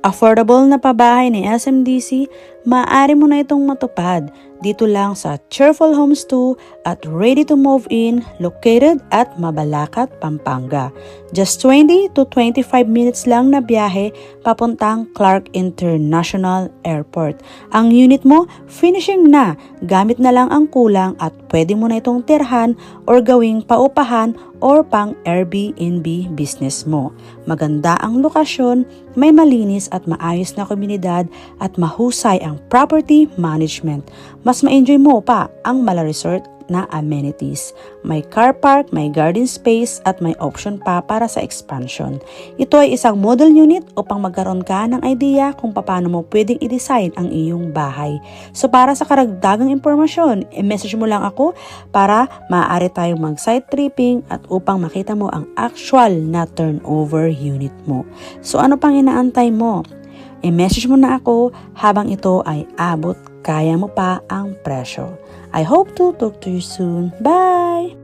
Affordable na pabahay ni SMDC, maaari mo na itong matupad dito lang sa Cheerful Homes 2 at Ready to Move In, located at Mabalacat, Pampanga. Just 20 to 25 minutes lang na biyahe papuntang Clark International Airport. Ang unit mo, finishing na, gamit na lang ang kulang at pwede mo na itong tirhan or gawing paupahan or pang Airbnb business mo. Maganda ang lokasyon, may malinis at maayos na komunidad at mahusay ang property management. Mas ma-enjoy mo pa ang Mala Resort na amenities. May car park, may garden space at may option pa para sa expansion. Ito ay isang model unit upang magkaroon ka ng idea kung paano mo pwedeng i-design ang iyong bahay. So para sa karagdagang impormasyon, i-message mo lang ako para maaari tayong mag-site tripping at upang makita mo ang actual na turnover unit mo. So ano pang inaantay mo? I-message mo na ako habang ito ay abot, kaya mo pa ang presyo. I hope to talk to you soon. Bye!